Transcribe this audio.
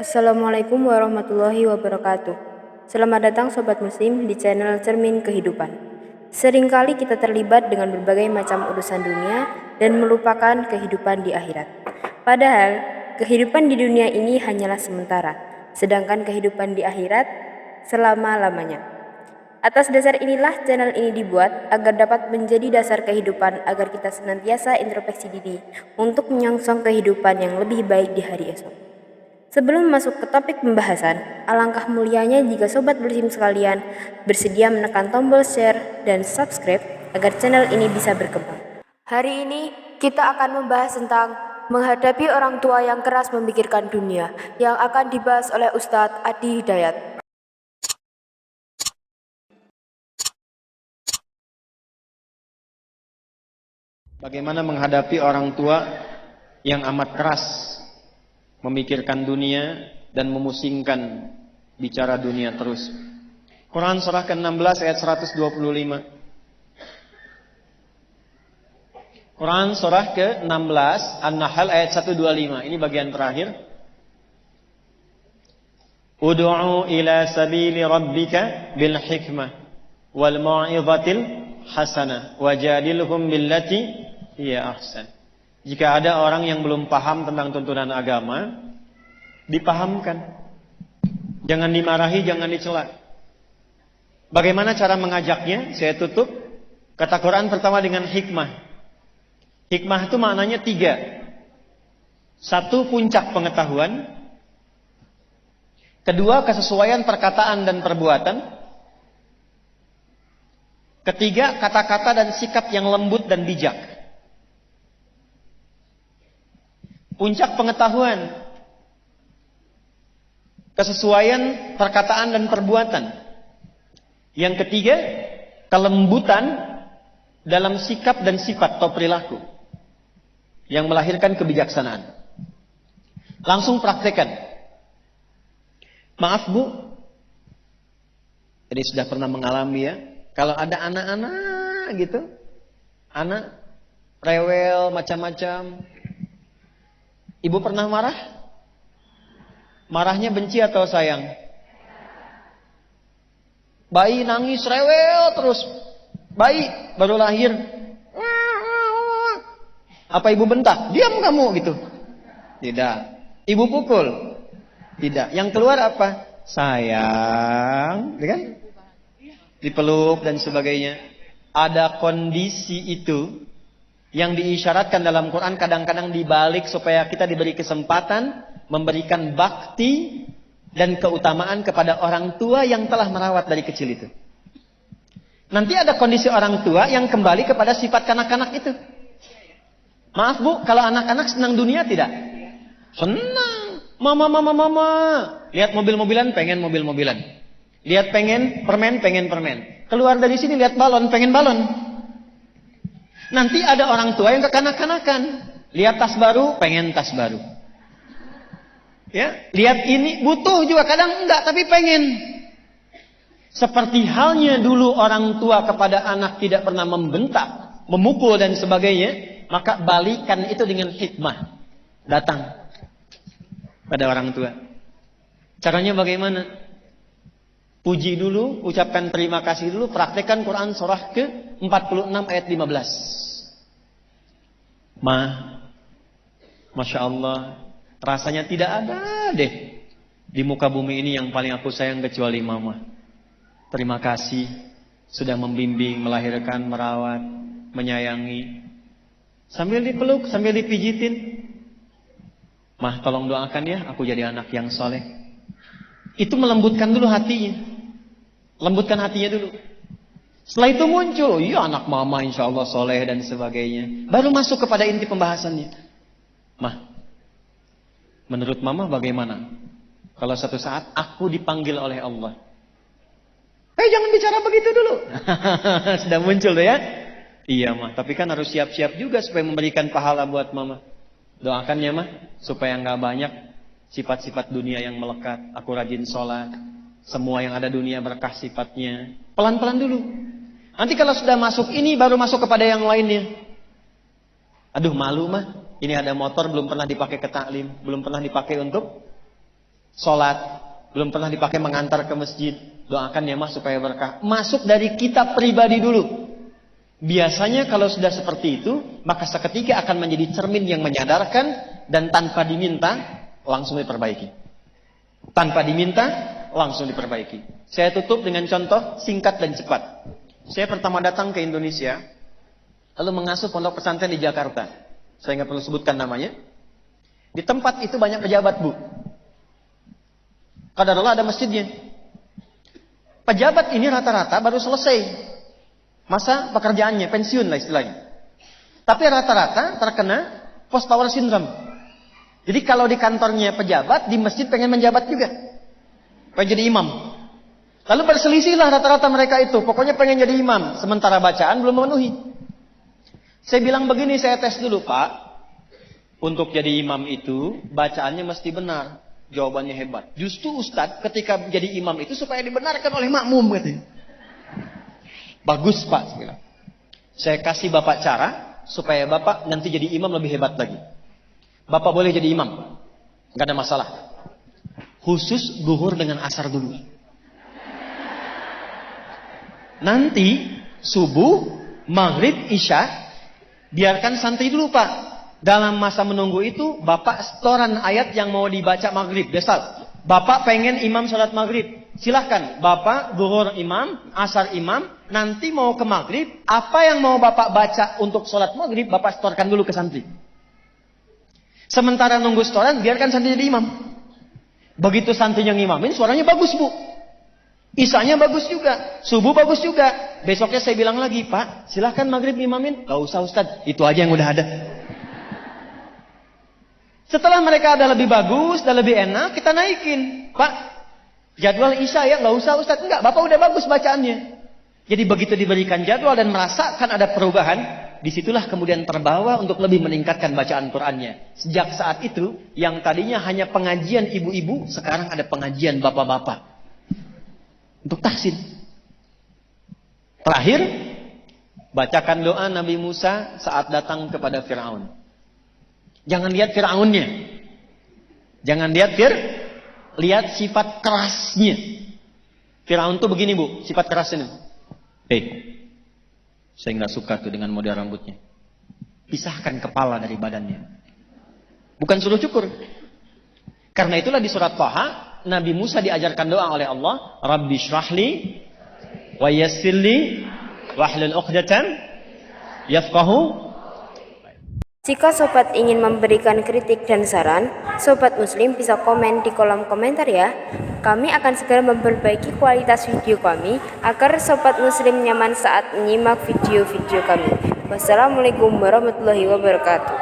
Assalamualaikum warahmatullahi wabarakatuh. Selamat datang Sobat Muslim di channel Cermin Kehidupan. Seringkali kita terlibat dengan berbagai macam urusan dunia dan melupakan kehidupan di akhirat. Padahal, kehidupan di dunia ini hanyalah sementara, sedangkan kehidupan di akhirat selama-lamanya. Atas dasar inilah channel ini dibuat agar dapat menjadi dasar kehidupan agar kita senantiasa introspeksi diri untuk menyongsong kehidupan yang lebih baik di hari esok. Sebelum masuk ke topik pembahasan, alangkah mulianya jika Sobat Muslim sekalian bersedia menekan tombol share dan subscribe agar channel ini bisa berkembang. Hari ini kita akan membahas tentang menghadapi orang tua yang keras memikirkan dunia yang akan dibahas oleh Ustadz Adi Hidayat. Bagaimana menghadapi orang tua yang amat keras memikirkan dunia dan memusingkan bicara dunia terus. Quran surah ke-16 ayat 125. Quran surah ke-16 An-Nahl ayat 125. Ini bagian terakhir. Ud'u ila sabili rabbika bil hikmah wal mau'izatil hasanah wajadilhum billati hiya ahsan. Jika ada orang yang belum paham tentang tuntunan agama, dipahamkan. Jangan dimarahi, jangan dicela. Bagaimana cara mengajaknya? Saya tutup. Kata Quran pertama dengan hikmah. Hikmah itu maknanya 3. 1, puncak pengetahuan. 2, kesesuaian perkataan dan perbuatan. 3, kata-kata dan sikap yang lembut dan bijak. Puncak pengetahuan, kesesuaian perkataan dan perbuatan. Yang 3, kelembutan dalam sikap dan sifat atau perilaku yang melahirkan kebijaksanaan. Langsung praktekkan. Maaf Bu, ini sudah pernah mengalami ya. Kalau ada anak-anak gitu, anak rewel macam-macam. Ibu pernah marah? Marahnya benci atau sayang? Bayi nangis rewel terus. Bayi baru lahir. Apa ibu bentak? Diam kamu gitu. Tidak. Ibu pukul? Tidak. Yang keluar apa? Sayang, kan? Dipeluk dan sebagainya. Ada kondisi itu yang diisyaratkan dalam Quran kadang-kadang dibalik supaya kita diberi kesempatan memberikan bakti dan keutamaan kepada orang tua yang telah merawat dari kecil itu. Nanti ada kondisi orang tua yang kembali kepada sifat kanak-kanak itu. Maaf Bu, kalau anak-anak senang dunia tidak? Senang. Mama. Lihat mobil-mobilan, pengen mobil-mobilan. Lihat pengen permen. Keluar dari sini lihat balon, pengen balon. Nanti ada orang tua yang kekanak-kanakan. Lihat tas baru, pengen tas baru. Ya, lihat ini butuh juga kadang enggak tapi pengen. Seperti halnya dulu orang tua kepada anak tidak pernah membentak, memukul dan sebagainya, maka balikan itu dengan hikmah. Datang pada orang tua. Caranya bagaimana? Puji dulu, ucapkan terima kasih dulu, praktekkan Quran surah ke-46 ayat 15. Masya Allah, rasanya tidak ada deh di muka bumi ini yang paling aku sayang kecuali mama. Terima kasih sudah membimbing, melahirkan, merawat, menyayangi. Sambil dipeluk, sambil dipijitin. Mah, tolong doakan ya, aku jadi anak yang soleh. Itu melembutkan dulu hatinya. Lembutkan hatinya dulu. Setelah itu muncul, iya anak mama insya Allah soleh dan sebagainya. Baru masuk kepada inti pembahasannya. Mah, menurut mama bagaimana? Kalau suatu saat aku dipanggil oleh Allah. Jangan bicara begitu dulu. Sudah muncul tuh ya. Iya mah, tapi kan harus siap-siap juga supaya memberikan pahala buat mama. Doakan ya mah, supaya nggak banyak sifat-sifat dunia yang melekat. Aku rajin sholat. Semua yang ada dunia berkah sifatnya. Pelan-pelan dulu. Nanti kalau sudah masuk ini baru masuk kepada yang lainnya. Aduh malu mah. Ini ada motor belum pernah dipakai ke taklim, belum pernah dipakai untuk sholat, belum pernah dipakai mengantar ke masjid, doakan ya mas supaya berkah. Masuk dari kita pribadi dulu. Biasanya kalau sudah seperti itu, maka seketika akan menjadi cermin yang menyadarkan dan tanpa diminta langsung diperbaiki. Tanpa diminta langsung diperbaiki. Saya tutup dengan contoh singkat dan cepat. Saya pertama datang ke Indonesia, lalu mengasuh pondok pesantren di Jakarta. Saya nggak perlu sebutkan namanya. Di tempat itu banyak pejabat, Bu. Qadarullah ada masjidnya. Pejabat ini rata-rata baru selesai masa pekerjaannya, pensiun lah istilahnya. Tapi rata-rata terkena post power syndrome. Jadi kalau di kantornya pejabat, di masjid pengen menjabat juga. Pengen jadi imam. Lalu berselisihlah rata-rata mereka itu. Pokoknya pengen jadi imam. Sementara bacaan belum memenuhi. Saya bilang begini, saya tes dulu, Pak. Untuk jadi imam itu, bacaannya mesti benar. Jawabannya hebat. Justru Ustadz ketika jadi imam itu supaya dibenarkan oleh makmum, katanya. Bagus, Pak. Saya bilang. Saya kasih Bapak cara supaya Bapak nanti jadi imam lebih hebat lagi. Bapak boleh jadi imam. Gak ada masalah. Khusus zuhur dengan asar dulu. Nanti subuh, maghrib, isya biarkan santai dulu, Pak. Dalam masa menunggu itu, Bapak setoran ayat yang mau dibaca maghrib. Besar. Bapak pengen imam sholat maghrib. Silahkan. Bapak zuhur imam, asar imam. Nanti mau ke maghrib. Apa yang mau Bapak baca untuk sholat maghrib, Bapak setorkan dulu ke santri. Sementara nunggu setoran, biarkan santri jadi imam. Begitu santri yang imamin, suaranya bagus, Bu. Isanya bagus juga. Subuh bagus juga. Besoknya saya bilang lagi, Pak, silahkan maghrib imamin. Gak usah Ustadz. Itu aja yang udah ada. Setelah mereka ada lebih bagus, dan lebih enak, kita naikin. Pak, jadwal isya ya, nggak usah Ustadz. Enggak, Bapak udah bagus bacaannya. Jadi begitu diberikan jadwal dan merasakan ada perubahan, disitulah kemudian terbawa untuk lebih meningkatkan bacaan Qur'annya. Sejak saat itu, yang tadinya hanya pengajian ibu-ibu, sekarang ada pengajian bapak-bapak. Untuk tahsin. Terakhir, bacakan doa Nabi Musa saat datang kepada Fir'aun. Jangan lihat Fir'aunnya. Jangan lihat lihat sifat kerasnya. Fir'aun tuh begini, Bu, sifat kerasnya. Saya nggak suka tuh dengan model rambutnya. Pisahkan kepala dari badannya. Bukan suruh cukur. Karena itulah di surat Thaha, Nabi Musa diajarkan doa oleh Allah, Rabbi syrahli wa yassirli wahlul 'uqdatam yafqahu. Jika sobat ingin memberikan kritik dan saran, sobat muslim bisa komen di kolom komentar ya. Kami akan segera memperbaiki kualitas video kami agar sobat muslim nyaman saat menyimak video-video kami. Wassalamualaikum warahmatullahi wabarakatuh.